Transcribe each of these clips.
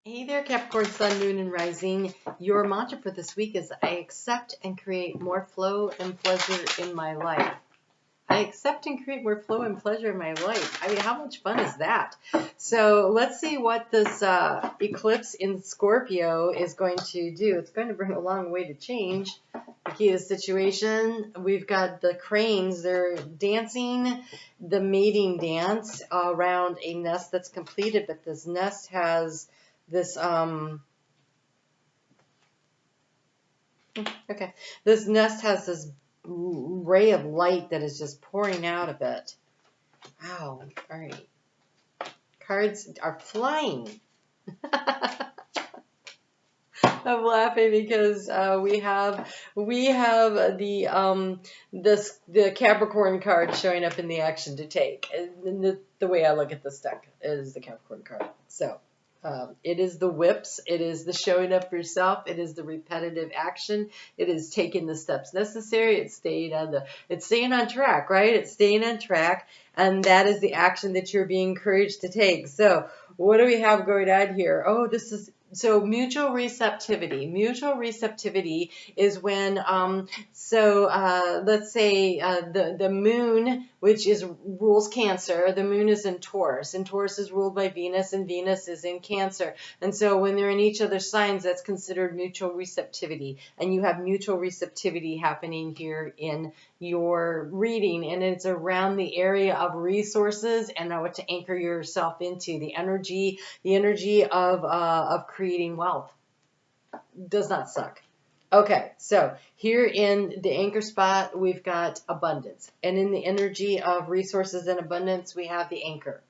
Hey there, Capricorn, Sun, Moon, and Rising. Your mantra for this week is I accept and create more flow and pleasure in my life. I accept and create more flow and pleasure in my life. I mean, how much fun is that? So let's see what this eclipse in Scorpio is going to do. It's going to bring a long way to change the key to the situation. We've got the cranes. They're dancing the mating dance around a nest that's completed, but this nest has this okay, this nest has this ray of light that is just pouring out of it. Wow. All right, cards are flying. I'm laughing because we have the Capricorn card showing up in the action to take. And the way I look at this deck is the Capricorn card. So it is the whips. It is the showing up for yourself. It is the repetitive action. It is taking the steps necessary. It's staying on track, right? It's staying on track, and that is the action that you're being encouraged to take. So what do we have going on here? Oh, this is so mutual receptivity. Mutual receptivity is when, let's say the moon, which rules Cancer, the moon is in Taurus, and Taurus is ruled by Venus, and Venus is in Cancer. And so when they're in each other's signs, that's considered mutual receptivity. And you have mutual receptivity happening here in your reading, and it's around the area of resources and what to anchor yourself into, the energy of creating wealth. Does not suck. Okay, so here in the anchor spot, we've got abundance, and in the energy of resources and abundance, we have the anchor.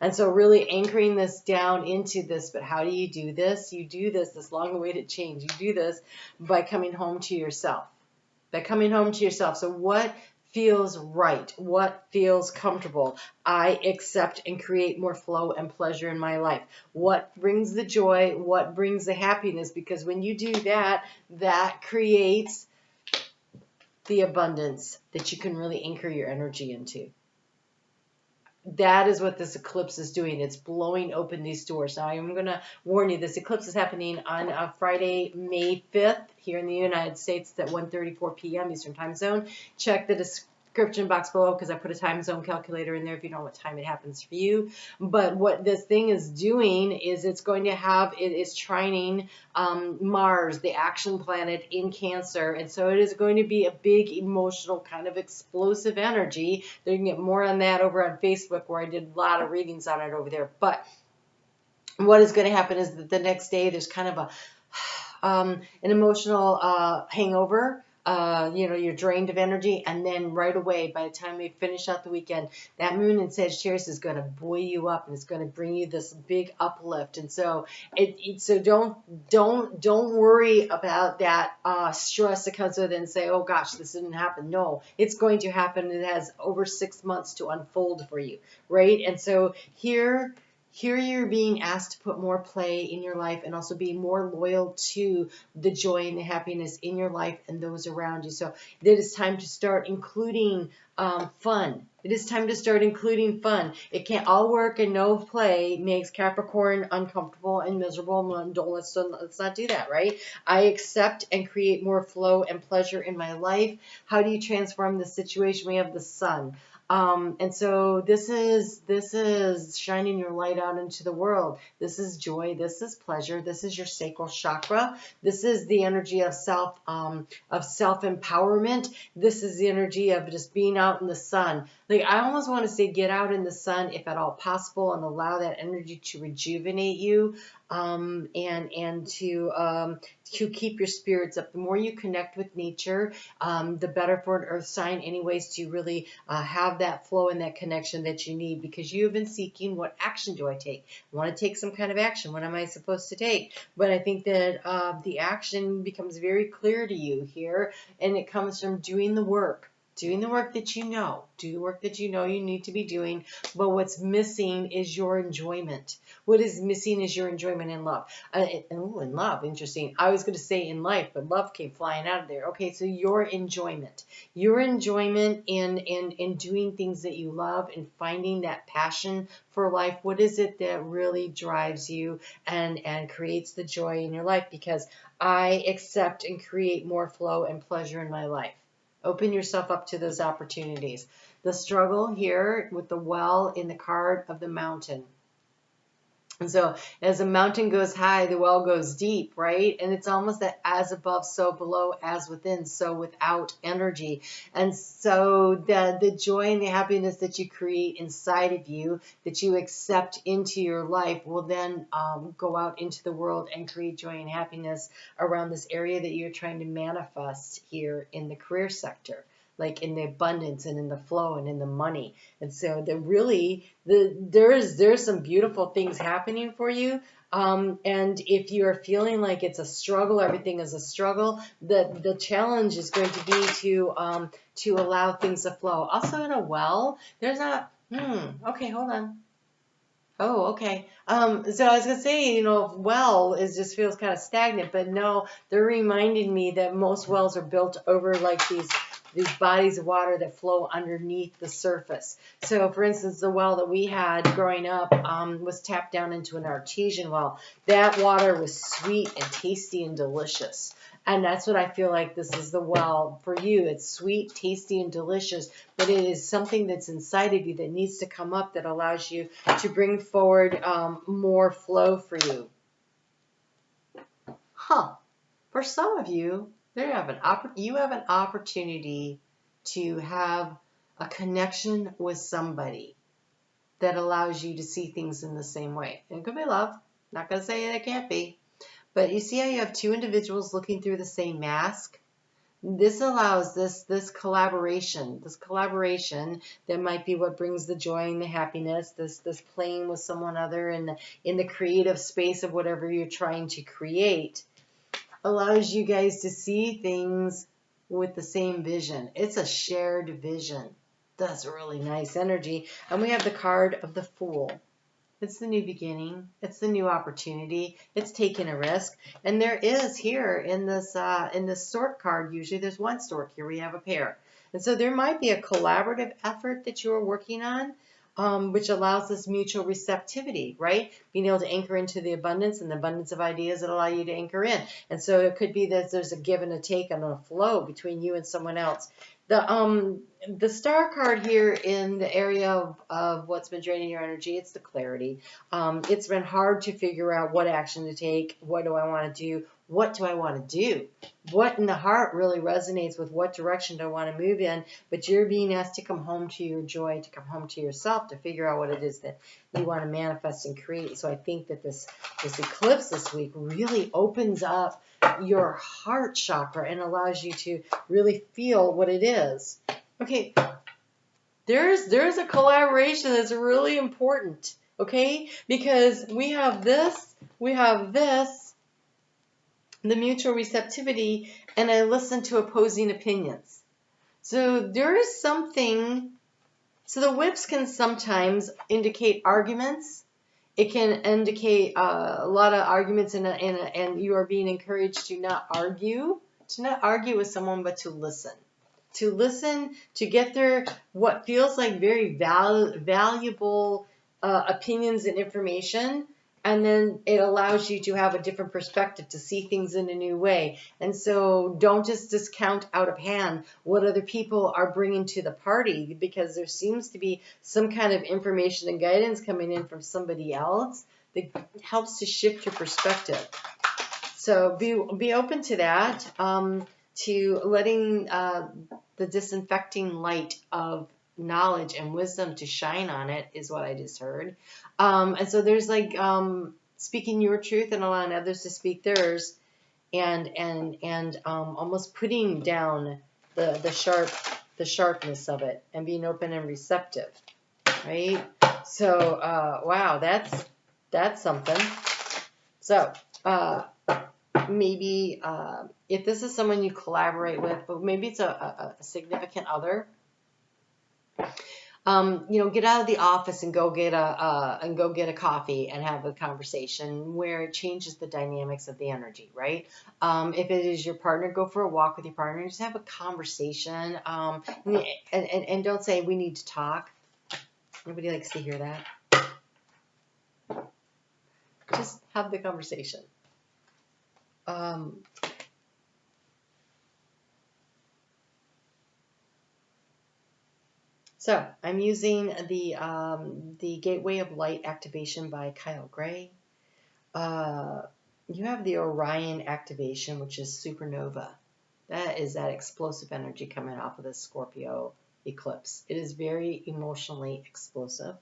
And so really anchoring this down into this, but how do you do this? You do this long awaited change. You do this by coming home to yourself. So what feels right? What feels comfortable? I accept and create more flow and pleasure in my life. What brings the joy? What brings the happiness? Because when you do that, that creates the abundance that you can really anchor your energy into. That is what this eclipse is doing. It's blowing open these doors. Now, I'm going to warn you, this eclipse is happening on Friday, May 5th, here in the United States at 1:34 p.m. Eastern Time Zone. Check the description box below because I put a time zone calculator in there if you know what time it happens for you. But what this thing is doing is it is trining Mars, the action planet in Cancer. And so it is going to be a big emotional kind of explosive energy. You can get more on that over on Facebook, where I did a lot of readings on it over there. But what is going to happen is that the next day there's kind of an emotional hangover. You're drained of energy, and then right away, by the time we finish out the weekend, that moon in Sagittarius is going to buoy you up, and it's going to bring you this big uplift. And so, don't worry about that stress that comes with it and say, oh gosh, this didn't happen. No, it's going to happen. It has over 6 months to unfold for you, right? And so here you're being asked to put more play in your life and also be more loyal to the joy and the happiness in your life and those around you. So it is time to start including fun. It is time to start including fun. It can't all work and no play makes Capricorn uncomfortable and miserable. Let's not do that, right? I accept and create more flow and pleasure in my life. How do you transform the situation? We have the sun. And so this is shining your light out into the world. This is joy. This is pleasure. This is your sacral chakra. This is the energy of self-empowerment. This is the energy of just being out in the sun. Like, I almost want to say get out in the sun if at all possible, and allow that energy to rejuvenate you, and to keep your spirits up. The more you connect with nature, the better for an earth sign anyways, to really have that flow and that connection that you need, because you have been seeking, what action do I take? I want to take some kind of action. What am I supposed to take? But I think that the action becomes very clear to you here, and it comes from doing the work. doing the work that you know. Do the work that you know you need to be doing. But what's missing is your enjoyment. What is missing is your enjoyment in love. In love, interesting. I was going to say in life, but love came flying out of there. Okay, so your enjoyment. Your enjoyment in doing things that you love and finding that passion for life. What is it that really drives you and creates the joy in your life? Because I accept and create more flow and pleasure in my life. Open yourself up to those opportunities. The struggle here with the well in the card of the mountain. And so as a mountain goes high, the well goes deep, right? And it's almost that as above, so below, as within, so without energy. And so the joy and the happiness that you create inside of you, that you accept into your life, will then go out into the world and create joy and happiness around this area that you're trying to manifest here in the career sector, like in the abundance and in the flow and in the money. And so there's some beautiful things happening for you. And if you are feeling like it's a struggle, everything is a struggle, the challenge is going to be to allow things to flow. Also in a well, there's not, okay, hold on. Oh, okay. So I was gonna say, well, it just feels kind of stagnant, but no, they're reminding me that most wells are built over like these bodies of water that flow underneath the surface. So, for instance, the well that we had growing up was tapped down into an artesian well. That water was sweet and tasty and delicious. And that's what I feel like this is the well for you. It's sweet, tasty, and delicious, but it is something that's inside of you that needs to come up that allows you to bring forward more flow for you. For some of you, you have an opportunity to have a connection with somebody that allows you to see things in the same way. It could be love. Not going to say it can't be. But you see how you have two individuals looking through the same mask? This allows this collaboration that might be what brings the joy and the happiness, this playing with someone other in the creative space of whatever you're trying to create, allows you guys to see things with the same vision. It's a shared vision. That's really nice energy. And we have the card of the Fool. It's the new beginning. It's the new opportunity. It's taking a risk. And there is here in this stork card, usually there's one stork. Here we have a pair. And so there might be a collaborative effort that you're working on, which allows this mutual receptivity, right? Being able to anchor into the abundance and the abundance of ideas that allow you to anchor in. And so it could be that there's a give and a take and a flow between you and someone else. The star card here in the area of what's been draining your energy, it's the clarity. It's been hard to figure out what action to take. What do I want to do? What do I want to do? What in the heart really resonates with what direction do I want to move in? But you're being asked to come home to your joy, to come home to yourself, to figure out what it is that you want to manifest and create. So I think that this eclipse this week really opens up your heart chakra and allows you to really feel what it is. Okay, there's a collaboration that's really important, okay? Because we have this, the mutual receptivity, and I listen to opposing opinions. So there is something, so the whips can sometimes indicate arguments. It can indicate a lot of arguments, and you are being encouraged to not argue with someone, but to listen. To listen, to get their what feels like very valuable opinions and information, and then it allows you to have a different perspective, to see things in a new way. And so don't just discount out of hand what other people are bringing to the party, because there seems to be some kind of information and guidance coming in from somebody else that helps to shift your perspective. So be open to that, to letting the disinfecting light of knowledge and wisdom to shine on it is what I just heard. And so there's like speaking your truth and allowing others to speak theirs, and almost putting down the sharpness of it and being open and receptive, right? So wow, that's something. So maybe if this is someone you collaborate with, but maybe it's a significant other. Get out of the office and go get a coffee and have a conversation where it changes the dynamics of the energy, right? If it is your partner, go for a walk with your partner, just have a conversation, and don't say we need to talk. Nobody likes to hear that. Just have the conversation. So I'm using the Gateway of Light activation by Kyle Gray. You have the Orion activation, which is supernova. That is that explosive energy coming off of the Scorpio eclipse. It is very emotionally explosive.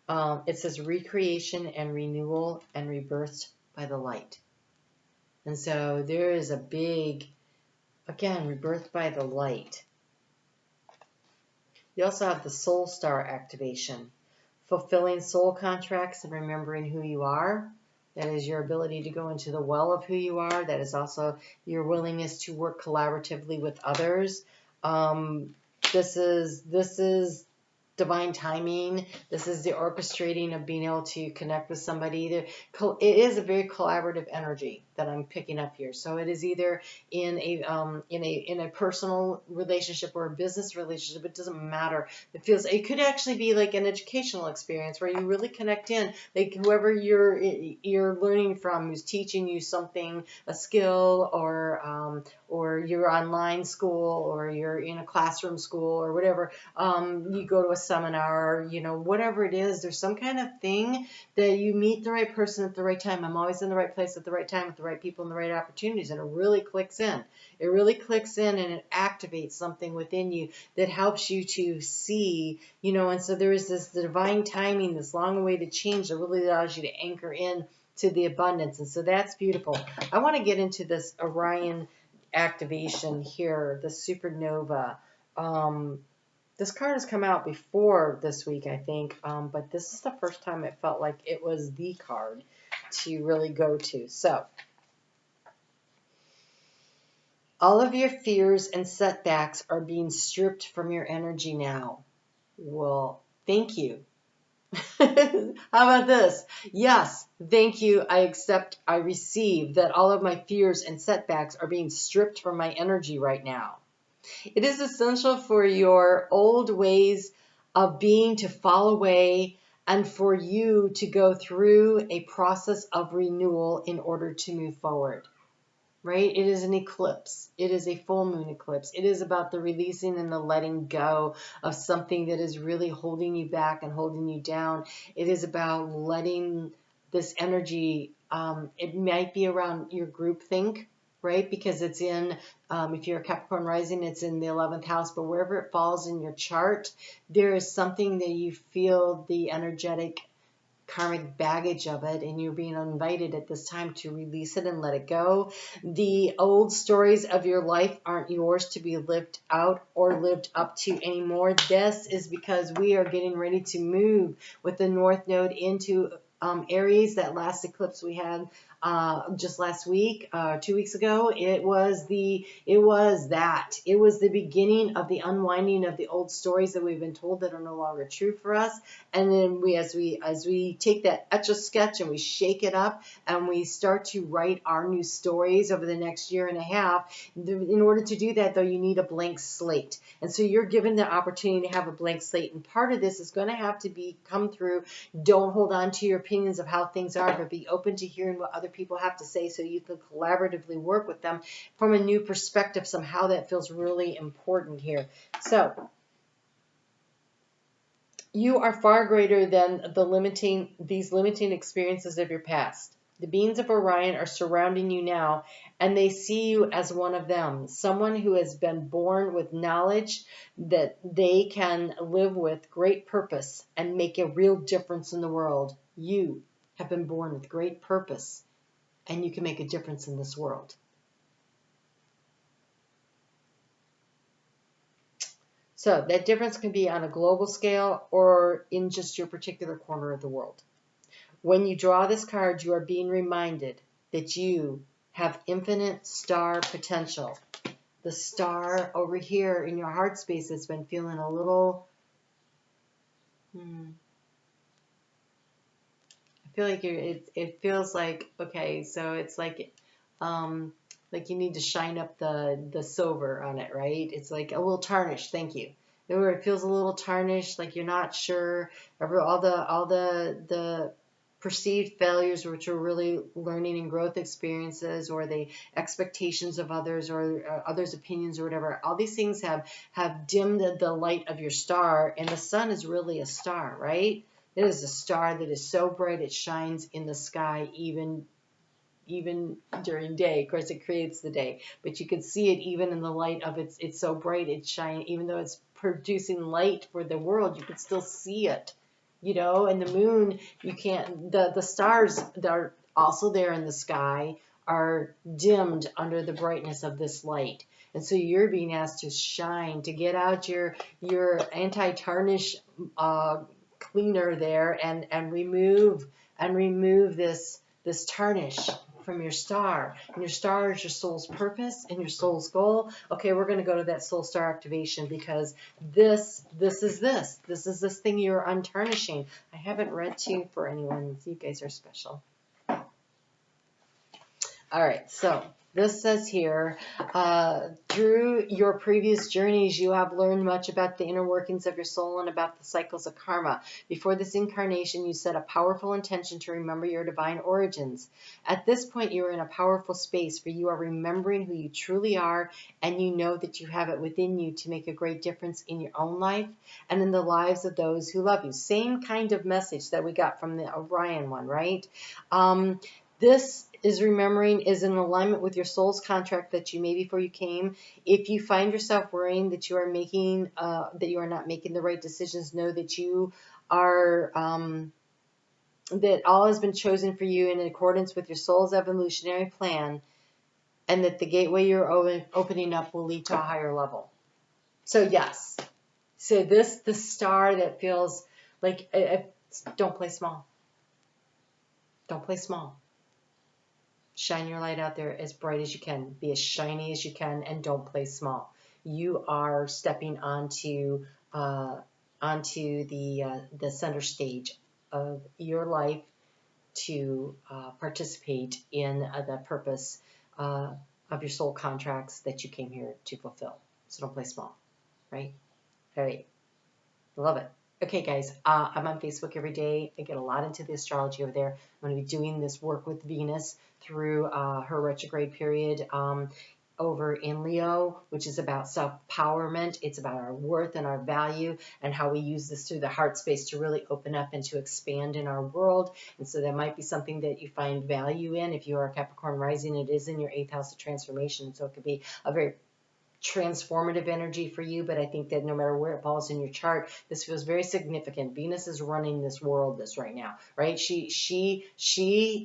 It says recreation and renewal and rebirth by the light. And so there is a big, again, rebirth by the light. You also have the Soul Star activation, fulfilling soul contracts and remembering who you are. That is your ability to go into the well of who you are. That is also your willingness to work collaboratively with others. This is divine timing. This is the orchestrating of being able to connect with somebody. It is a very collaborative energy that I'm picking up here. So it is either in a personal relationship or a business relationship. It doesn't matter. It could actually be like an educational experience where you really connect in, like whoever you're learning from, who's teaching you something, a skill, or you're online school, or you're in a classroom school, or whatever. You go to a seminar, whatever it is, there's some kind of thing that you meet the right person at the right time. I'm always in the right place at the right time with the right people and the right opportunities, and it really clicks in. It really clicks in, and it activates something within you that helps you to see, and so there is this divine timing, this long-awaited change that really allows you to anchor in to the abundance, and so that's beautiful. I want to get into this Orion activation here, the supernova. This card has come out before this week, I think, but this is the first time it felt like it was the card to really go to. So, all of your fears and setbacks are being stripped from your energy now. Well, thank you. How about this? Yes, thank you. I accept, I receive that all of my fears and setbacks are being stripped from my energy right now. It is essential for your old ways of being to fall away and for you to go through a process of renewal in order to move forward, right? It is an eclipse. It is a full moon eclipse. It is about the releasing and the letting go of something that is really holding you back and holding you down. It is about letting this energy, it might be around your groupthink, right? Because it's in, if you're a Capricorn rising, it's in the 11th house, but wherever it falls in your chart, there is something that you feel the energetic karmic baggage of it, and you're being invited at this time to release it and let it go. The old stories of your life aren't yours to be lived out or lived up to anymore. This is because we are getting ready to move with the North Node into Aries. That last eclipse we had just last week, 2 weeks ago, it was the beginning of the unwinding of the old stories that we've been told that are no longer true for us. And then as we take that Etch-a-Sketch and we shake it up and we start to write our new stories over the next year and a half. In order to do that, though, you need a blank slate. And so you're given the opportunity to have a blank slate. And part of this is going to have to come through. Don't hold on to your opinions of how things are, but be open to hearing what other people have to say so you can collaboratively work with them from a new perspective. Somehow that feels really important here. So you are far greater than these limiting experiences of your past. The beings of Orion are surrounding you now, and they see you as one of them, someone who has been born with knowledge that they can live with great purpose and make a real difference in the world. You have been born with great purpose, and you can make a difference in this world. So that difference can be on a global scale or in just your particular corner of the world. When you draw this card, you are being reminded that you have infinite star potential. The star over here in your heart space has been feeling a little, I feel like it feels like, okay, so it's like you need to shine up the silver on it, right? It's like a little tarnished, thank you. Where it feels a little tarnished, like you're not sure, all the perceived failures, which are really learning and growth experiences, or the expectations of others, or others' opinions, or whatever. All these things have dimmed the light of your star, and the sun is really a star, right? It is a star that is so bright it shines in the sky even during day. Of course, it creates the day, but you can see it even in the light of it's so bright it shines, even though it's producing light for the world, you can still see it, you know. And the moon, you can't, the stars that are also there in the sky are dimmed under the brightness of this light. And so you're being asked to shine, to get out your anti-tarnish cleaner there, and remove this tarnish from your star. And your star is your soul's purpose and your soul's goal. Okay, we're going to go to that soul star activation, because this is this thing you're untarnishing. I haven't read to you for anyone. You guys are special. All right, so this says here, through your previous journeys, you have learned much about the inner workings of your soul and about the cycles of karma. Before this incarnation, you set a powerful intention to remember your divine origins. At this point, you are in a powerful space, for you are remembering who you truly are, and you know that you have it within you to make a great difference in your own life and in the lives of those who love you. Same kind of message that we got from the Orion one, right? This is remembering is in alignment with your soul's contract that you made before you came. If you find yourself worrying that you are making, that you are not making the right decisions, know that you are, that all has been chosen for you in accordance with your soul's evolutionary plan, and that the gateway you're opening up will lead to a higher level. So yes, so the star that feels like, don't play small. Don't play small. Shine your light out there as bright as you can. Be as shiny as you can, and don't play small. You are stepping onto the center stage of your life to participate in the purpose of your soul contracts that you came here to fulfill. So don't play small, right? All right. Love it. Okay, guys, I'm on Facebook every day. I get a lot into the astrology over there. I'm going to be doing this work with Venus through her retrograde period over in Leo, which is about self-empowerment. It's about our worth and our value, and how we use this through the heart space to really open up and to expand in our world. And so that might be something that you find value in. If you are a Capricorn rising, it is in your 8th house of transformation. So it could be a very transformative energy for you, but I think that no matter where it falls in your chart, this feels very significant. Venus is running this world right now, right? She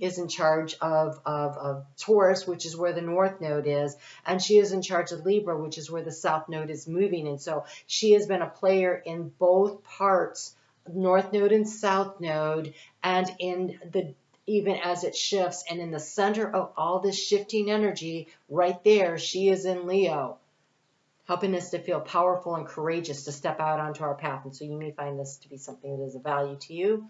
is in charge of Taurus, which is where the North Node is, and she is in charge of Libra, which is where the South Node is moving. And so she has been a player in both parts, North Node and South Node, and in the even as it shifts, and in the center of all this shifting energy, right there, she is in Leo, helping us to feel powerful and courageous to step out onto our path. And so you may find this to be something that is of value to you.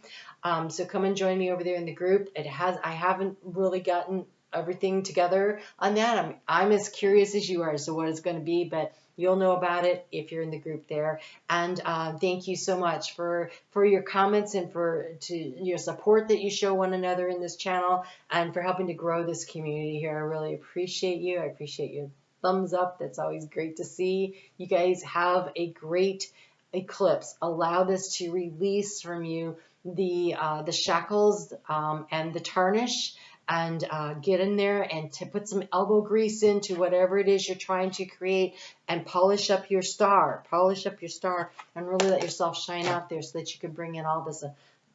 So come and join me over there in the group. I haven't really gotten everything together on that. I'm as curious as you are as to what it's going to be, but you'll know about it if you're in the group there. And thank you so much for your comments and to your support that you show one another in this channel, and for helping to grow this community here. I really appreciate you. I appreciate you. Thumbs up. That's always great to see. You guys have a great eclipse. Allow this to release from you the shackles and the tarnish, and get in there and to put some elbow grease into whatever it is you're trying to create, and polish up your star. Polish up your star and really let yourself shine out there, so that you can bring in all this,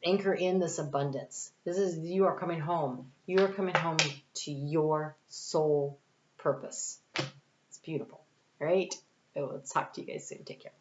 anchor in this abundance. You are coming home. You are coming home to your soul purpose. Beautiful. All right. I will talk to you guys soon. Take care.